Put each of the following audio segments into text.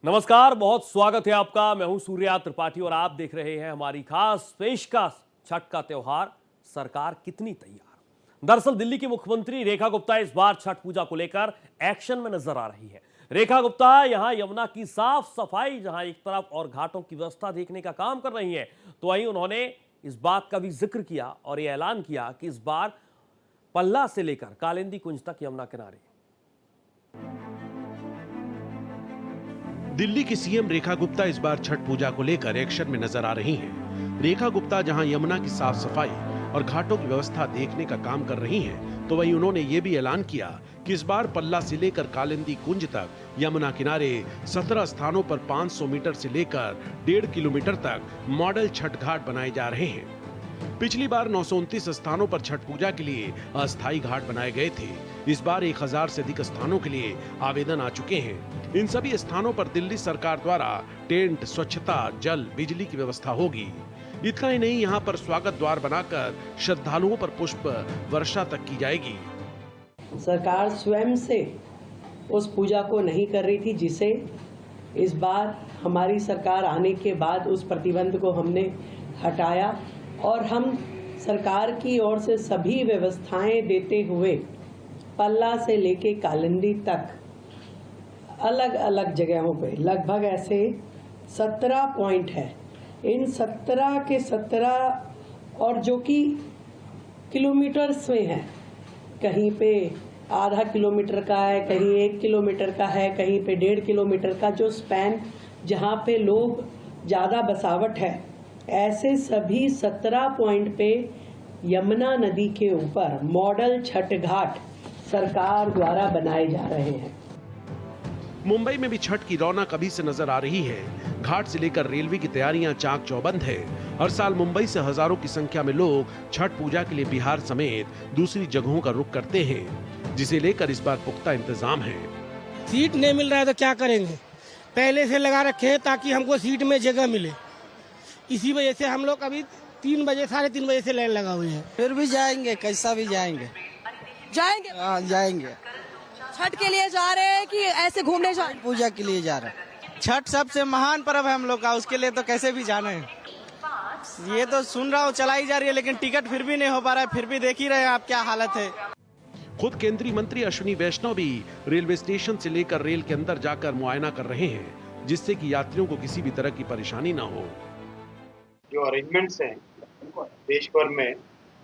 नमस्कार, बहुत स्वागत है आपका। मैं हूं सूर्या त्रिपाठी और आप देख रहे हैं हमारी खास पेशकश छठ का त्योहार, सरकार कितनी तैयार। दरअसल दिल्ली की मुख्यमंत्री रेखा गुप्ता इस बार छठ पूजा को लेकर एक्शन में नजर आ रही है। रेखा गुप्ता यहां यमुना की साफ सफाई जहां एक तरफ और घाटों की व्यवस्था देखने का काम कर रही है, तो वहीं उन्होंने इस बात का भी जिक्र किया और यह ऐलान किया कि इस बार पल्ला से लेकर कालिंदी कुंज तक यमुना किनारे। दिल्ली की सीएम रेखा गुप्ता इस बार छठ पूजा को लेकर एक्शन में नजर आ रही हैं। रेखा गुप्ता जहां यमुना की साफ सफाई और घाटों की व्यवस्था देखने का काम कर रही हैं, तो वहीं उन्होंने ये भी ऐलान किया कि इस बार पल्ला से लेकर कालिंदी कुंज तक यमुना किनारे 17 स्थानों पर 500 मीटर से लेकर 1.5 किलोमीटर तक मॉडल छठ घाट बनाए जा रहे हैं। पिछली बार 929 स्थानों पर छठ पूजा के लिए अस्थायी घाट बनाए गए थे। इस बार 1000 से अधिक स्थानों के लिए आवेदन आ चुके हैं। इन सभी स्थानों पर दिल्ली सरकार द्वारा टेंट, स्वच्छता, जल, बिजली की व्यवस्था होगी। इतना ही नहीं, यहाँ पर स्वागत द्वार बनाकर श्रद्धालुओं पर पुष्प वर्षा तक की जाएगी। सरकार स्वयं से उस पूजा को नहीं कर रही थी, जिसे इस बार हमारी सरकार आने के बाद उस प्रतिबंध को हमने हटाया और हम सरकार की ओर से सभी व्यवस्थाएं देते हुए पल्ला से लेके कालिंदी तक अलग अलग जगहों पे लगभग ऐसे 17 पॉइंट है। इन 17 के 17 और जो कि किलोमीटर्स में है, कहीं पे आधा किलोमीटर का है, कहीं 1 किलोमीटर का है, कहीं पे 1.5 किलोमीटर का, जो स्पैन जहाँ पे लोग ज़्यादा बसावट है, ऐसे सभी 17 पॉइंट पे यमुना नदी के ऊपर मॉडल छठ घाट सरकार द्वारा बनाए जा रहे हैं। मुंबई में भी छठ की रौनक अभी से नजर आ रही है। घाट से लेकर रेलवे की तैयारियां चाक चौबंद है। हर साल मुंबई से हजारों की संख्या में लोग छठ पूजा के लिए बिहार समेत दूसरी जगहों का रुख करते हैं, जिसे लेकर इस बार पुख्ता इंतजाम है। सीट नहीं मिल रहा है तो क्या करेंगे, पहले से लगा रखे हैं ताकि हमको सीट में जगह मिले। इसी वजह से हम लोग अभी 3 बजे 3:30 बजे से लाइन लगा हुए हैं। फिर भी जाएंगे, कैसा भी जाएंगे। हाँ, जाएंगे। छठ के लिए जा रहे हैं कि ऐसे घूमने जा रहे हैं? पूजा के लिए जा रहे हैं। छठ सबसे महान पर्व है हम लोग का, उसके लिए तो कैसे भी जाना है। ये तो सुन रहा हूँ चलाई जा रही है, लेकिन टिकट फिर भी नहीं हो पा रहा है। फिर भी देख ही रहे हैं आप क्या हालत है। खुद केंद्रीय मंत्री अश्विनी वैष्णव भी रेलवे स्टेशन से लेकर रेल के अंदर जाकर मुआयना कर रहे हैं, जिससे कि यात्रियों को किसी भी तरह की परेशानी न हो। जो अरेंजमेंट्स हैं देश भर में,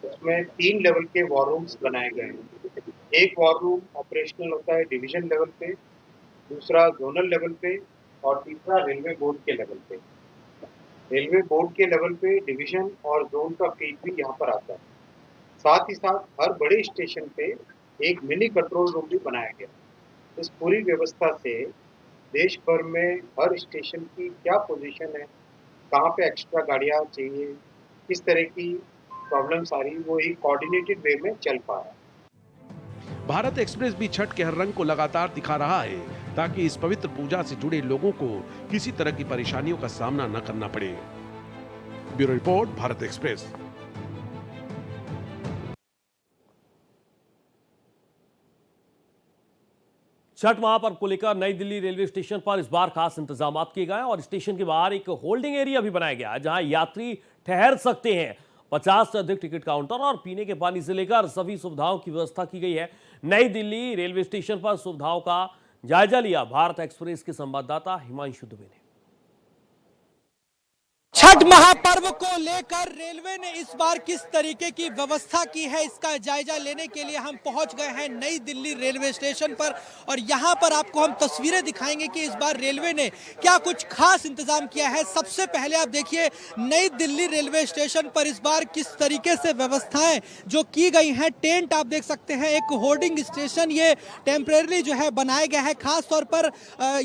उसमें 3 लेवल के वॉर रूम्स बनाए गए हैं। एक वॉर रूम ऑपरेशनल होता है डिवीजन लेवल पे, दूसरा जोनल लेवल पे और तीसरा रेलवे बोर्ड के लेवल पे। रेलवे बोर्ड के लेवल पे डिवीजन और जोन का फीड भी यहाँ पर आता है। साथ ही साथ हर बड़े स्टेशन पे एक मिनी कंट्रोल रूम भी बनाया गया। इस पूरी व्यवस्था से देश भर में हर स्टेशन की क्या पोजीशन है, कहाँ पे एक्स्ट्रा गाड़ियाँ चाहिए, किस तरह की प्रॉब्लम्स आ रही, वो एक कोऑर्डिनेटेड वे में चल पा रहा है। भारत एक्सप्रेस भी छठ के हर रंग को लगातार दिखा रहा है, ताकि इस पवित्र पूजा से जुड़े लोगों को किसी तरह की परेशानियों का सामना न करना पड़े। Bureau report, Bharat express. Chhath महापर्व को लेकर नई दिल्ली रेलवे स्टेशन पर इस बार खास इंतजाम किए गए और स्टेशन के बाहर एक होल्डिंग एरिया भी बनाया गया है, जहां यात्री ठहर सकते हैं। 50 से अधिक टिकट काउंटर और पीने के पानी से लेकर सभी सुविधाओं की व्यवस्था की गई है। नई दिल्ली रेलवे स्टेशन पर सुविधाओं का जायजा लिया भारत एक्सप्रेस के संवाददाता हिमांशु दुबे ने। छठ महापर्व को लेकर रेलवे ने इस बार किस तरीके की व्यवस्था की है, इसका जायजा लेने के लिए हम पहुंच गए हैं नई दिल्ली रेलवे स्टेशन पर और यहां पर आपको हम तस्वीरें दिखाएंगे कि इस बार रेलवे ने क्या कुछ खास इंतजाम किया है। सबसे पहले आप देखिए नई दिल्ली रेलवे स्टेशन पर इस बार किस तरीके से व्यवस्थाएं जो की गई हैं। टेंट आप देख सकते हैं, एक होर्डिंग स्टेशन ये टेम्परेरी जो है बनाया गया है। खास तौर पर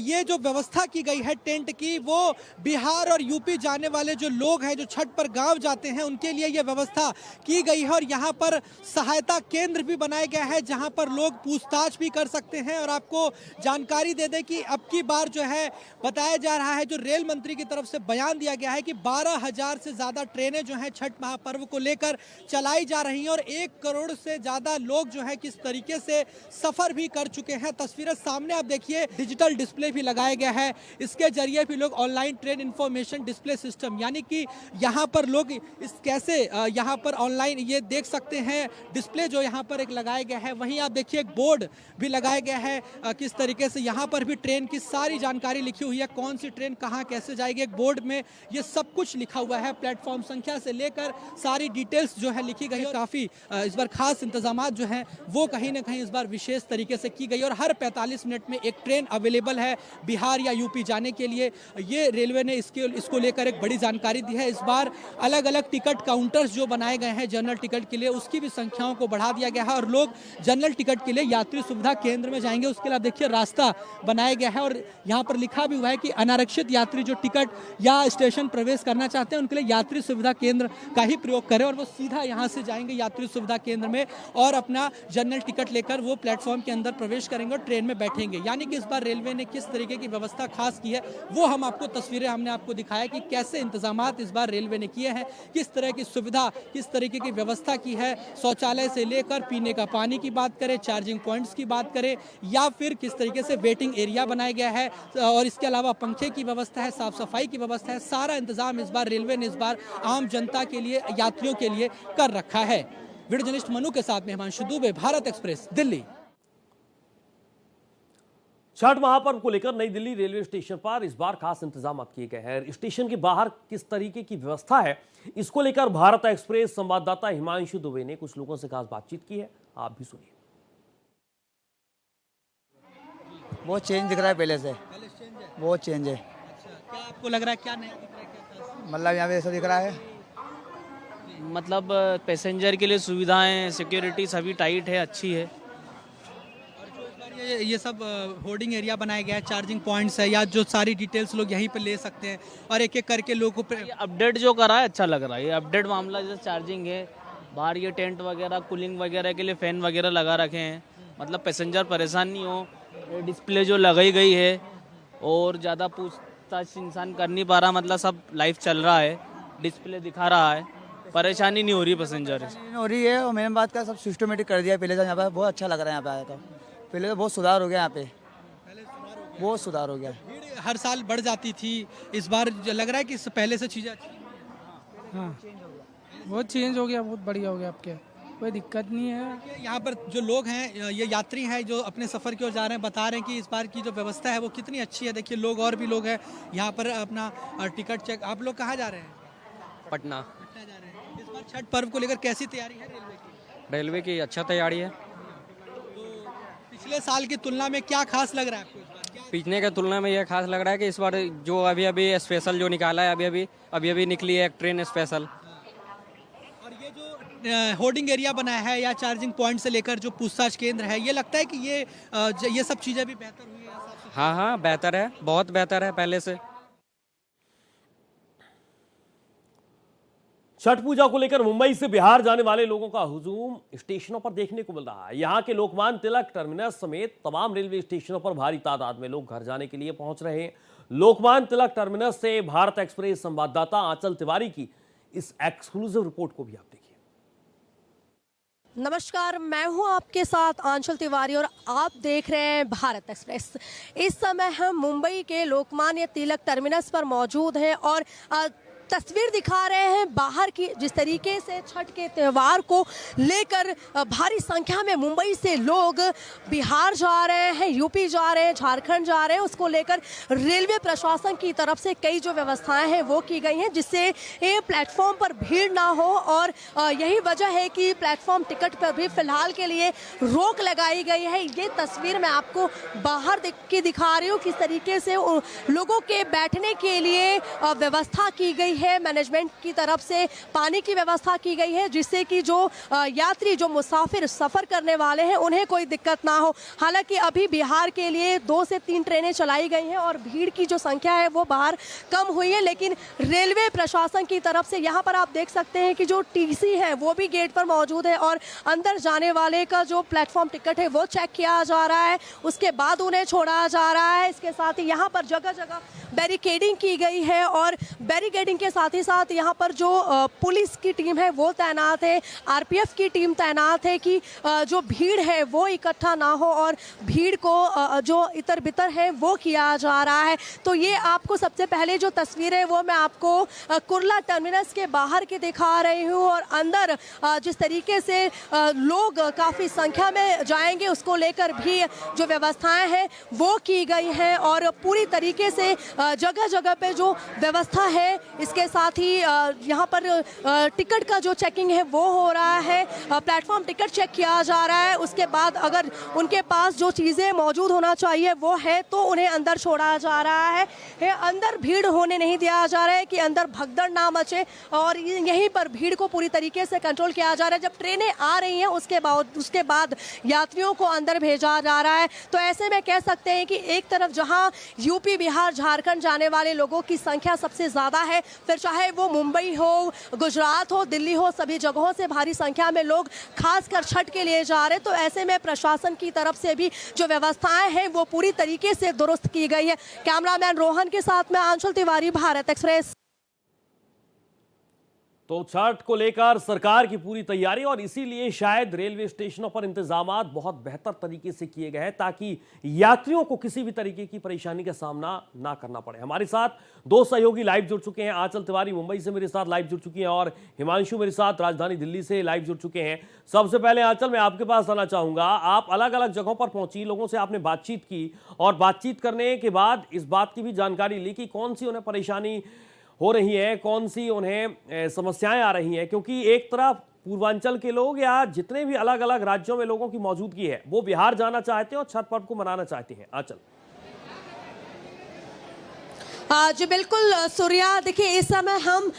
ये जो व्यवस्था की गई है टेंट की, वो बिहार और यूपी जाने वाले वाले जो लोग हैं, जो छठ पर गांव जाते हैं, उनके लिए ये व्यवस्था की गई है। और यहाँ पर सहायता केंद्र भी बनाया गया है जहाँ पर लोग पूछताछ भी कर सकते हैं। और आपको जानकारी दे दें कि अब की बार जो है बताया जा रहा है, जो रेल मंत्री की तरफ से बयान दिया गया है कि 12,000 से ज़्यादा ट्रेनें जो हैं छठ महापर्व को लेकर चलाई जा रही हैं और 1 करोड़ से ज़्यादा लोग जो है किस तरीके से सफ़र भी कर चुके हैं। तस्वीरें सामने आप देखिए, डिजिटल डिस्प्ले भी लगाया गया है, इसके जरिए भी लोग online train information display system, यानी कि यहाँ पर लोग इस कैसे यहाँ पर ऑनलाइन ये देख सकते हैं। डिस्प्ले जो यहाँ पर एक लगाया गया है, वहीं आप देखिए एक बोर्ड भी लगाया गया है किस तरीके से यहाँ पर भी ट्रेन की सारी जानकारी लिखी हुई है, कौन सी ट्रेन कहाँ कैसे जाएगी। एक बोर्ड में ये सब कुछ लिखा हुआ है, प्लेटफॉर्म संख्या से लेकर सारी डिटेल्स जो है लिखी गई है। काफ़ी इस बार खास इंतजाम जो हैं वो कहीं ना कहीं इस बार विशेष तरीके से की गई और हर 45 मिनट में एक ट्रेन अवेलेबल है बिहार या यूपी जाने के लिए। ये रेलवे ने इसको लेकर एक बड़ी जानकारी दी है। इस बार अलग अलग टिकट काउंटर्स जो बनाए गए हैं जनरल टिकट के लिए, उसकी भी संख्याओं को बढ़ा दिया गया है और लोग जनरल टिकट के लिए यात्री सुविधा केंद्र में जाएंगे। उसके लिए देखिए रास्ता बनाया गया है और यहाँ पर लिखा भी हुआ है कि अनारक्षित यात्री जो टिकट या स्टेशन प्रवेश करना चाहते हैं उनके लिए यात्री सुविधा केंद्र का ही प्रयोग करें और वो सीधा यहाँ से जाएंगे यात्री सुविधा केंद्र में और अपना जनरल टिकट लेकर वो प्लेटफॉर्म के अंदर प्रवेश करेंगे और ट्रेन में बैठेंगे। यानी कि इस बार रेलवे ने किस तरीके की व्यवस्था खास की है वो हम आपको तस्वीरें हमने आपको दिखाया कि कैसे इंतजामात इस बार रेलवे ने किए हैं, किस तरह की सुविधा, किस तरीके की व्यवस्था की है। शौचालय से लेकर पीने का पानी की बात करें, चार्जिंग पॉइंट्स की बात करें या फिर किस तरीके से वेटिंग एरिया बनाया गया है और इसके अलावा पंखे की व्यवस्था है, साफ सफाई की व्यवस्था है। सारा इंतजाम इस बार रेलवे ने इस बार आम जनता के लिए, यात्रियों के लिए कर रखा है। वीडियो जर्नलिस्ट मनु के साथ में हिमांशु दुबे, भारत एक्सप्रेस, दिल्ली। छठ महापर्व को लेकर नई दिल्ली रेलवे स्टेशन पर इस बार खास इंतजाम किए गए हैं। स्टेशन के बाहर किस तरीके की व्यवस्था है, इसको लेकर भारत एक्सप्रेस संवाददाता हिमांशु दुबे ने कुछ लोगों से खास बातचीत की है, आप भी सुनिए। बहुत चेंज दिख रहा है पहले से, बहुत चेंज है। क्या आपको लग रहा है, क्या नया दिख रहा है, क्या खास? मतलब यहाँ पे ऐसा दिख रहा है, मतलब पैसेंजर के लिए सुविधाएं, सिक्योरिटी सभी टाइट है, अच्छी है। ये सब होर्डिंग एरिया बनाया गया है, चार्जिंग पॉइंट्स है या जो सारी डिटेल्स लोग यहीं पे ले सकते हैं और एक एक करके लोगों को ये अपडेट जो करा है अच्छा लग रहा है। ये अपडेट मामला जैसे चार्जिंग है, बाहर ये टेंट वगैरह, कूलिंग वगैरह के लिए फैन वगैरह लगा रखे हैं, मतलब पैसेंजर परेशान नहीं हो। ये डिस्प्ले जो लगाई गई है और ज़्यादा पूछताछ इंसान कर नहीं पा रहा, मतलब सब लाइव चल रहा है, डिस्प्ले दिखा रहा है, परेशानी नहीं हो रही पैसेंजर से। हो रही है। और मेन बात का सब सिस्टमेटिक कर दिया पहले से, यहाँ पे बहुत अच्छा लग रहा है। यहाँ पे आया तो पहले तो बहुत सुधार हो गया, यहाँ पे बहुत सुधार हो गया। भीड़ हर साल बढ़ जाती थी, इस बार लग रहा है कि पहले से चीज़ें अच्छी। हाँ, बहुत चेंज हो गया, बहुत बढ़िया हो गया, आपके कोई दिक्कत नहीं है। यहाँ पर जो लोग हैं, ये यात्री हैं जो अपने सफ़र की ओर जा रहे हैं, बता रहे हैं कि इस बार की जो व्यवस्था है वो कितनी अच्छी है। देखिए लोग और भी लोग हैं यहाँ पर अपना टिकट चेक। आप लोग कहाँ जा रहे हैं? पटना जा रहे हैं। इस बार छठ पर्व को लेकर कैसी तैयारी है रेलवे की? रेलवे की अच्छा तैयारी है। पिछले साल की तुलना में क्या खास लग रहा है आपको इस बार? पिछले के तुलना में यह खास लग रहा है कि इस बार जो अभी स्पेशल जो निकाला है, अभी निकली है एक ट्रेन स्पेशल। और ये जो होर्डिंग एरिया बनाया है या चार्जिंग पॉइंट से लेकर जो पूछताछ केंद्र है, ये लगता है कि ये सब चीज़ें भी बेहतर हुई है? हाँ, बेहतर है, बहुत बेहतर है पहले से। छठ पूजा को लेकर मुंबई से बिहार जाने वाले लोगों का हुजूम स्टेशनों पर देखने को मिल रहा है। यहाँ के लोकमान्य तिलक टर्मिनस समेत तमाम रेलवे स्टेशनों पर भारी तादाद में लोग घर जाने के लिए पहुंच रहे हैं। लोकमान्य तिलक टर्मिनस से भारत एक्सप्रेस संवाददाता आंचल तिवारी की इस एक्सक्लूसिव रिपोर्ट को भी आप देखिए। नमस्कार, मैं हूं आपके साथ आंचल तिवारी और आप देख रहे हैं भारत एक्सप्रेस। इस समय हम मुंबई के लोकमान्य तिलक टर्मिनस पर मौजूद हैं और तस्वीर दिखा रहे हैं बाहर की। जिस तरीके से छठ के त्यौहार को लेकर भारी संख्या में मुंबई से लोग बिहार जा रहे हैं, यूपी जा रहे हैं, झारखंड जा रहे हैं, उसको लेकर रेलवे प्रशासन की तरफ से कई जो व्यवस्थाएं हैं वो की गई हैं जिससे ये प्लेटफॉर्म पर भीड़ ना हो। और यही वजह है कि प्लेटफॉर्म टिकट पर भी फिलहाल के लिए रोक लगाई गई है। ये तस्वीर मैं आपको बाहर की दिखा रही हूँ, किस तरीके से लोगों के बैठने के लिए व्यवस्था की गई है। है, मैनेजमेंट की तरफ से पानी की व्यवस्था की गई है, जिससे कि जो यात्री, जो मुसाफिर सफ़र करने वाले हैं, उन्हें कोई दिक्कत ना हो। हालांकि अभी बिहार के लिए 2 से 3 ट्रेनें चलाई गई हैं और भीड़ की जो संख्या है वो बाहर कम हुई है, लेकिन रेलवे प्रशासन की तरफ से यहाँ पर आप देख सकते हैं कि जो टीसी है वो भी गेट पर मौजूद है और अंदर जाने वाले का जो प्लेटफॉर्म टिकट है वो चेक किया जा रहा है, उसके बाद उन्हें छोड़ा जा रहा है। इसके साथ ही यहाँ पर जगह जगह बैरिकेडिंग की गई है और बैरिकेडिंग के साथ ही साथ यहाँ पर जो पुलिस की टीम है वो तैनात है, आरपीएफ की टीम तैनात है कि जो भीड़ है वो इकट्ठा ना हो और भीड़ को जो इतर बितर है वो किया जा रहा है। तो ये आपको सबसे पहले जो तस्वीर है वो मैं आपको कुर्ला टर्मिनस के बाहर की दिखा रही हूँ और अंदर जिस तरीके से लोग काफ़ी संख्या में जाएंगे उसको लेकर भी जो व्यवस्थाएं हैं वो की गई हैं और पूरी तरीके से जगह जगह पे जो व्यवस्था है, इसके साथ ही यहाँ पर टिकट का जो चेकिंग है वो हो रहा है, प्लेटफॉर्म टिकट चेक किया जा रहा है। उसके बाद अगर उनके पास जो चीज़ें मौजूद होना चाहिए वो है तो उन्हें अंदर छोड़ा जा रहा है। अंदर भीड़ होने नहीं दिया जा रहा है कि अंदर भगदड़ ना मचे और यहीं पर भीड़ को पूरी तरीके से कंट्रोल किया जा रहा है। जब ट्रेनें आ रही हैं उसके बाद यात्रियों को अंदर भेजा जा रहा है। तो ऐसे में कह सकते हैं कि एक तरफ जहां यूपी, बिहार, झारखंड जाने वाले लोगों की संख्या सबसे ज़्यादा है, फिर चाहे वो मुंबई हो, गुजरात हो, दिल्ली हो, सभी जगहों से भारी संख्या में लोग खासकर छठ के लिए जा रहे हैं। तो ऐसे में प्रशासन की तरफ से भी जो व्यवस्थाएं हैं वो पूरी तरीके से दुरुस्त की गई है। कैमरामैन रोहन के साथ मैं आंचल तिवारी, भारत एक्सप्रेस। तो छठ को लेकर सरकार की पूरी तैयारी और इसीलिए शायद रेलवे स्टेशनों पर इंतजामात बहुत बेहतर तरीके से किए गए हैं ताकि यात्रियों को किसी भी तरीके की परेशानी का सामना ना करना पड़े। हमारे साथ 2 सहयोगी लाइव जुड़ चुके हैं। आंचल तिवारी मुंबई से मेरे साथ लाइव जुड़ चुकी हैं और हिमांशु मेरे साथ राजधानी दिल्ली से लाइव जुड़ चुके हैं। सबसे पहले आंचल, मैं आपके पास आना चाहूंगा। आप अलग अलग जगहों पर पहुंची, लोगों से आपने बातचीत की और बातचीत करने के बाद इस बात की भी जानकारी ली कि कौन सी उन्हें परेशानी हो रही है, कौन सी उन्हें समस्याएं आ रही हैं, क्योंकि एक तरफ पूर्वांचल के लोग या जितने भी अलग अलग राज्यों में लोगों की मौजूदगी है वो बिहार जाना चाहते हैं और छठ पर्व को मनाना चाहते हैं। आंचल। जी बिल्कुल सूर्या, देखिए इस समय हम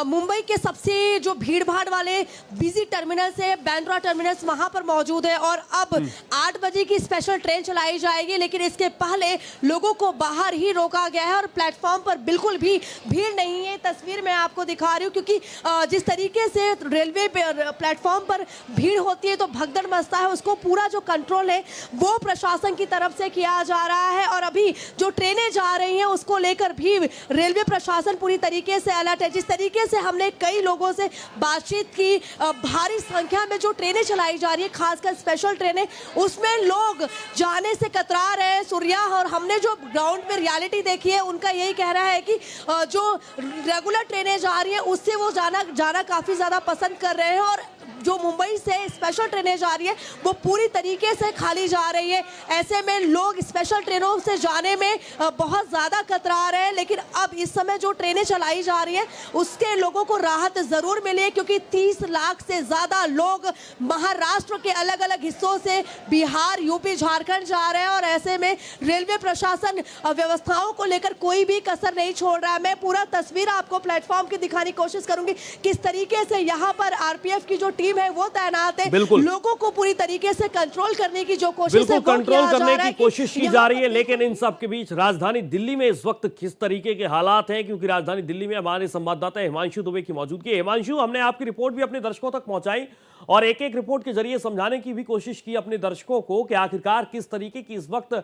मुंबई के सबसे जो भीड़ भाड़ वाले बिजी टर्मिनल से बांद्रा टर्मिनस वहां पर मौजूद है और अब 8 बजे की स्पेशल ट्रेन चलाई जाएगी, लेकिन इसके पहले लोगों को बाहर ही रोका गया है और प्लेटफॉर्म पर बिल्कुल भी भीड़ नहीं है। तस्वीर मैं आपको दिखा रही हूँ क्योंकि जिस तरीके से रेलवे प्लेटफॉर्म पर भीड़ होती है तो भगदड़ मचता है, उसको पूरा जो कंट्रोल है वो प्रशासन की तरफ से किया जा रहा है और अभी जो ट्रेनें जा रही हैं उसको लेकर भी रेलवे प्रशासन पूरी तरीके से अलर्ट है। जिस तरीके से हमने कई लोगों से बातचीत की, भारी संख्या में जो ट्रेनें चलाई जा रही है, खासकर स्पेशल ट्रेनें, उसमें लोग जाने से कतरा रहे हैं सूर्या। और हमने जो ग्राउंड में रियलिटी देखी है उनका यही कह रहा है कि जो रेगुलर ट्रेनें जा रही हैं उससे वो जाना काफ़ी ज़्यादा पसंद कर रहे हैं और जो मुंबई से स्पेशल ट्रेनें जा रही है वो पूरी तरीके से खाली जा रही है। ऐसे में लोग स्पेशल ट्रेनों से जाने में बहुत ज़्यादा कतरा रहे हैं, लेकिन अब इस समय जो ट्रेनें चलाई जा रही हैं उसके लोगों को राहत ज़रूर मिली है क्योंकि 30 लाख से ज़्यादा लोग महाराष्ट्र के अलग अलग हिस्सों से बिहार, यूपी, झारखंड जा रहे हैं और ऐसे में रेलवे प्रशासन व्यवस्थाओं को लेकर कोई भी कसर नहीं छोड़ रहा है। मैं पूरा तस्वीर आपको प्लेटफॉर्म की दिखाने की कोशिश करूंगी किस तरीके से यहाँ पर आरपीएफ की जो टीम है वो तैनात है, लोगों को पूरी तरीके से कंट्रोल करने की जो कोशिश है कंट्रोल करने की कोशिश की जा रही है। लेकिन इन सब के बीच राजधानी दिल्ली में इस वक्त किस तरीके के हालात हैं, क्योंकि राजधानी दिल्ली में हमारे संवाददाता हिमांशु दुबे की मौजूदगी है। हिमांशु, हमने आपकी रिपोर्ट भी अपने दर्शकों तक पहुंचाई और एक एक रिपोर्ट के जरिए समझाने की भी कोशिश की अपने दर्शकों को कि आखिरकार किस तरीके की इस वक्त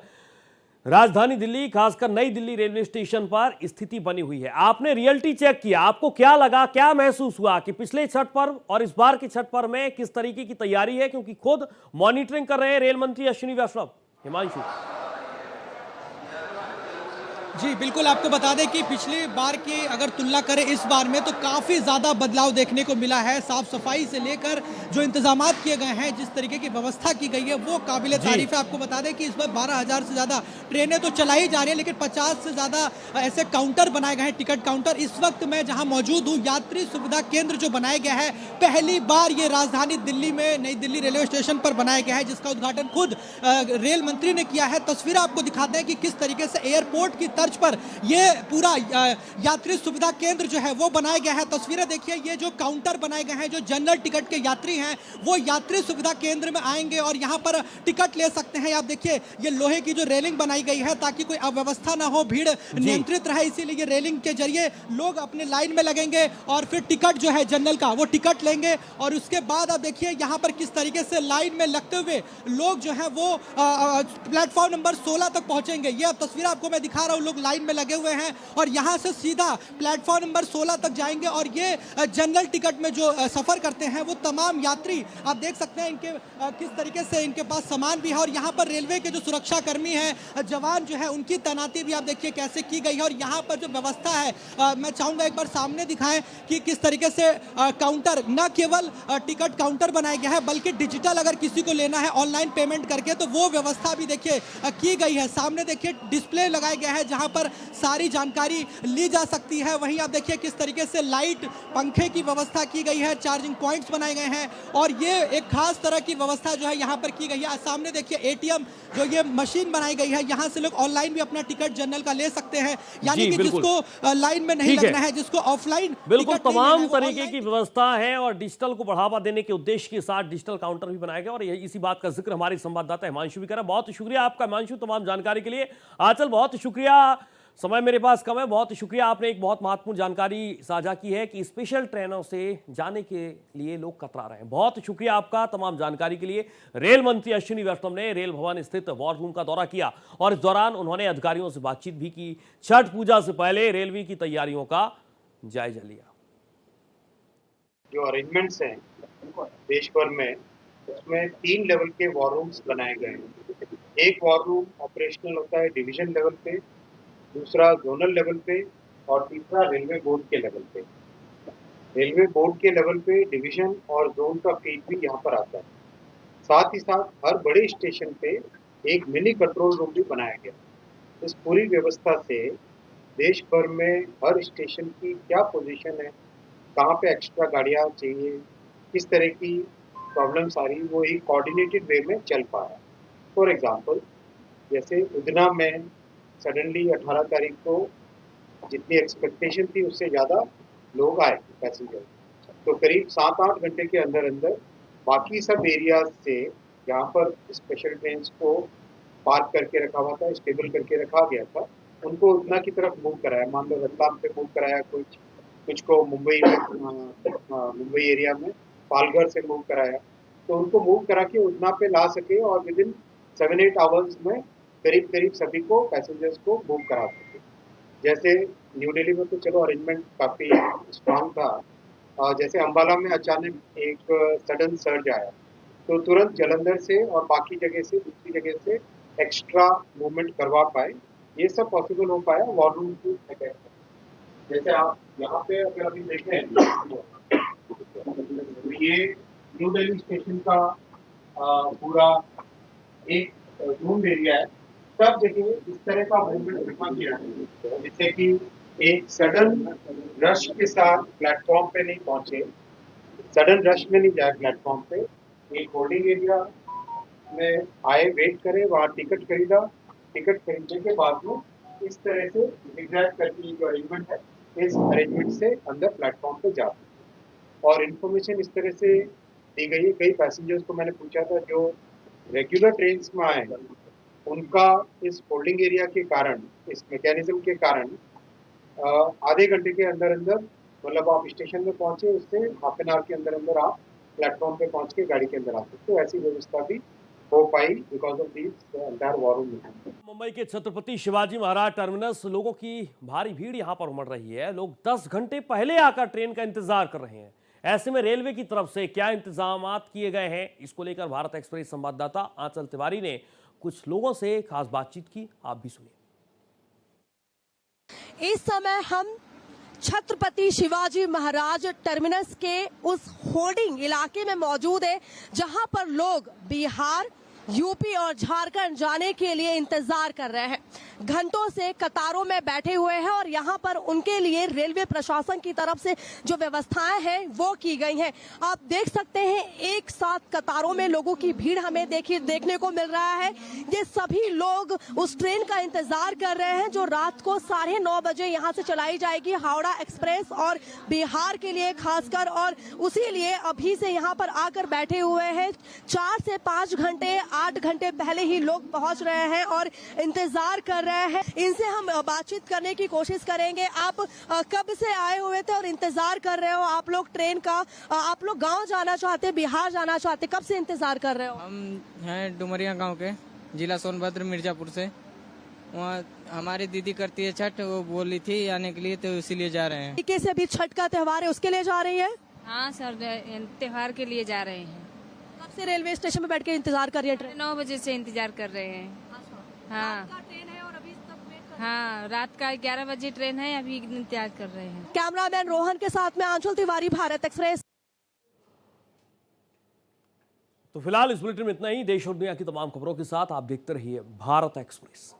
राजधानी दिल्ली, खासकर नई दिल्ली रेलवे स्टेशन पर स्थिति बनी हुई है। आपने रियलिटी चेक किया, आपको क्या लगा, क्या महसूस हुआ कि पिछले छठ पर्व और इस बार के छठ पर्व में किस तरीके की तैयारी है, क्योंकि खुद मॉनिटरिंग कर रहे हैं रेल मंत्री अश्विनी वैष्णव। हिमांशु। जी बिल्कुल, आपको बता दें कि पिछली बार की अगर तुलना करें इस बार में तो काफ़ी ज़्यादा बदलाव देखने को मिला है। साफ सफाई से लेकर जो इंतजामात किए गए हैं, जिस तरीके की व्यवस्था की गई है वो काबिल तारीफ है। आपको बता दें कि इस बार 12,000 से ज़्यादा ट्रेनें तो चलाई जा रही है, लेकिन 50 से ज़्यादा ऐसे काउंटर बनाए गए हैं, टिकट काउंटर। इस वक्त मैं जहाँ मौजूद हूँ, यात्री सुविधा केंद्र जो बनाया गया है, पहली बार ये राजधानी दिल्ली में नई दिल्ली रेलवे स्टेशन पर बनाया गया है, जिसका उद्घाटन खुद रेल मंत्री ने किया है। तस्वीर आपको दिखाते हैं कि किस तरीके से एयरपोर्ट की तर्ज पर ये पूरा यात्री सुविधा केंद्र जो है वो बनाया गया है। तस्वीरें देखिए, ये जो काउंटर बनाए गए हैं, जो जनरल टिकट के यात्री हैं वो यात्री सुविधा केंद्र में आएंगे और यहाँ पर टिकट ले सकते हैं। आप देखिए, ये लोहे की जो रेलिंग बनाई गई है ताकि कोई अव्यवस्था ना हो, भीड़ नियंत्रित रहे, इसीलिए ये रेलिंग के जरिए लोग अपने लाइन में लगेंगे और फिर टिकट जो है जनरल का वो टिकट लेंगे। और उसके बाद आप देखिए यहाँ पर किस तरीके से लाइन में लगते हुए लोग जो है वो प्लेटफॉर्म नंबर 16 तक पहुंचेंगे। ये अब तस्वीर आपको मैं दिखा रहा हूँ, लोग लाइन में लगे हुए हैं और यहाँ से सीधा प्लेटफॉर्म नंबर 16 तक जाएंगे। और ये जनरल टिकट में जो सफर करते हैं वो तमाम यात्री आप देख सकते हैं, इनके किस तरीके से इनके पास सामान भी है। और यहाँ पर रेलवे के जो सुरक्षा कर्मी हैं, जवान जो है, उनकी तैनाती भी आप देखिए कैसे की गई है। और यहाँ पर जो व्यवस्था है, मैं चाहूंगा एक बार सामने दिखाएं कि किस तरीके से काउंटर, न केवल टिकट काउंटर बनाया गया है बल्कि डिजिटल अगर किसी को लेना है ऑनलाइन पेमेंट करके तो वो व्यवस्था भी देखिए की गई है। सामने देखिए डिस्प्ले लगाया गया है जहां पर सारी जानकारी ली जा सकती है। वहीं आप देखिए किस तरीके से लाइट, पंखे की व्यवस्था की गई है, चार्जिंग पॉइंट्स बनाए गए हैं और ये एक खास तरह की व्यवस्था जो है यहाँ पर की गई है। सामने देखिए एटीएम जो ये मशीन बनाई गई है, यहाँ से लोग ऑनलाइन भी अपना टिकट जनरल का ले सकते हैं। यानी कि जिसको लाइन में नहीं लगना है, जिसको ऑफलाइन, बिल्कुल तमाम तरीके की व्यवस्था है और डिजिटल को बढ़ावा देने के उद्देश्य के साथ डिजिटल काउंटर भी बनाया गया। और इसी बात का जिक्र हमारे संवाददाता हिमांशु भी कर रहा है। बहुत शुक्रिया आपका हिमांशु तमाम जानकारी के लिए। आंचल, बहुत शुक्रिया, समय मेरे पास कम है, बहुत शुक्रिया, आपने एक बहुत महत्वपूर्ण जानकारी साझा की है कि स्पेशल ट्रेनों से जाने के लिए लोग कतरा रहे हैं। बहुत शुक्रिया आपका तमाम जानकारी के लिए। रेल मंत्री अश्विनी वैष्णव ने रेल भवन स्थित वॉर रूम का दौरा किया और इस दौरान उन्होंने अधिकारियों से बातचीत भी की। छठ पूजा से पहले रेलवे की तैयारियों का जायजा लिया। जो अरेंजमेंट्स हैं देश भर में, उसमें 3 लेवल के वॉर रूम्स बनाए गए हैं। एक वॉर रूम ऑपरेशनल होता है डिवीजन लेवल पे, दूसरा जोनल लेवल पे और तीसरा रेलवे बोर्ड के लेवल पे। रेलवे बोर्ड के लेवल पे डिवीजन और जोन का फीड भी यहाँ पर आता है। साथ ही साथ हर बड़े स्टेशन पे एक मिनी कंट्रोल रूम भी बनाया गया। इस पूरी व्यवस्था से देश भर में हर स्टेशन की क्या पोजीशन है, कहाँ पे एक्स्ट्रा गाड़ियाँ चाहिए, किस तरह की प्रॉब्लम्स आ रही, वो एक कोऑर्डिनेटेड वे में चल पा रहा है। फॉर एग्जांपल, जैसे उधना में सडनली 18 तारीख को जितनी एक्सपेक्टेशन थी उससे ज़्यादा लोग आए पैसेंजर, तो करीब 7-8 घंटे के अंदर अंदर बाकी सब एरियाज से जहाँ पर स्पेशल ट्रेन को पार्क करके रखा हुआ था, स्टेबल करके रखा गया था, उनको उधना की तरफ मूव कराया। मान लो रतलाम पे मूव कराया, कुछ को मुंबई एरिया में पालघर से मूव कराया, तो उनको मूव करा के उधना पे ला सके और विद इन 7-8 आवर्स में करीब सभी को पैसेंजर्स को मूव करा सके। जैसे न्यू दिल्ली में तो चलो अरेंजमेंट काफ़ी स्ट्रांग था, जैसे अम्बाला में अचानक एक सडन सर्ज आया तो तुरंत जलंधर से और बाकी जगह से, दूसरी जगह से एक्स्ट्रा मूवमेंट करवा पाए। ये सब पॉसिबल हो पाया वॉर रूम की जगह। जैसे आप यहाँ पे अगर अभी देखें तो ये न्यू दिल्ली स्टेशन का पूरा एक जून एरिया है। सब जगह इस तरह का मूवमेंट रखा गया है जिससे कि एक सडन रश के साथ प्लेटफॉर्म पे नहीं पहुंचे, सडन रश में नहीं जाए प्लेटफॉर्म पे, एक होल्डिंग एरिया में आए, वेट करे, वहाँ टिकट खरीदा, टिकट खरीदने के बाद में इस तरह से एग्जैक्ट करके जो अरेंजमेंट है, इस अरेंजमेंट से अंदर प्लेटफॉर्म पे जाते और इन्फॉर्मेशन इस तरह से दी गई है। कई पैसेंजर्स को मैंने पूछा था जो रेगुलर ट्रेन में आए, उनका इस होल्डिंग एरिया के कारण, इस मैकेनिज्म के कारण आधे घंटे के अंदर अंदर, मतलब आप स्टेशन में पहुंचे उससे हाफ एन आवर के अंदर अंदर आप प्लेटफॉर्म पे पहुंच के गाड़ी के अंदर आ सकते हो। ऐसी व्यवस्था भी हो पाई because of this entire war room. Mumbai के छत्रपति शिवाजी महाराज टर्मिनस, लोगों की भारी भीड़ यहां पर उमड़ रही है। लोग 10 घंटे पहले आकर ट्रेन का इंतजार कर रहे हैं। ऐसे में रेलवे की तरफ से क्या इंतजामात किए गए हैं, इसको लेकर भारत एक्सप्रेस संवाददाता आंचल तिवारी ने कुछ लोगों से खास बातचीत की, आप भी सुनिए। इस समय हम छत्रपति शिवाजी महाराज टर्मिनस के उस होर्डिंग इलाके में मौजूद है जहां पर लोग बिहार, यूपी और झारखंड जाने के लिए इंतजार कर रहे हैं। घंटों से कतारों में बैठे हुए हैं और यहाँ पर उनके लिए रेलवे प्रशासन की तरफ से जो व्यवस्थाएं हैं वो की गई हैं। आप देख सकते हैं एक साथ कतारों में लोगों की भीड़ हमें देखने को मिल रहा है। ये सभी लोग उस ट्रेन का इंतजार कर रहे हैं जो रात को 9:30 बजे यहाँ से चलाई जाएगी, हावड़ा एक्सप्रेस, और बिहार के लिए खासकर, और उसी लिए अभी से यहाँ पर आकर बैठे हुए हैं। 4 से 5 घंटे 8 घंटे पहले ही लोग पहुंच रहे हैं और इंतजार कर रहे हैं। इनसे हम बातचीत करने की कोशिश करेंगे। आप कब से आए हुए थे और इंतजार कर रहे हो? आप लोग ट्रेन का, आप लोग गांव जाना चाहते, बिहार जाना चाहते, कब से इंतजार कर रहे हो? हम हैं डुमरिया गांव के, जिला सोनभद्र, मिर्जापुर से। वहाँ हमारी दीदी करती है छठ, वो बोली थी आने के लिए, तो इसीलिए जा रहे हैं। तरीके से अभी छठ का त्योहार है, उसके लिए जा रही है? हाँ सर, त्योहार के लिए जा रहे हैं। कब से रेलवे स्टेशन में बैठ के इंतजार कर रही है ट्रेन? 9 बजे से इंतजार कर रहे हैं। हाँ ट्रेन है और अभी तक वेट कर। हाँ, रात का 11 बजे ट्रेन है, अभी इंतजार कर रहे हैं। कैमरामैन रोहन के साथ में आंचल तिवारी, भारत एक्सप्रेस। तो फिलहाल इस बुलेटिन में इतना ही। देश और दुनिया की तमाम खबरों के साथ आप देखते रहिए भारत एक्सप्रेस।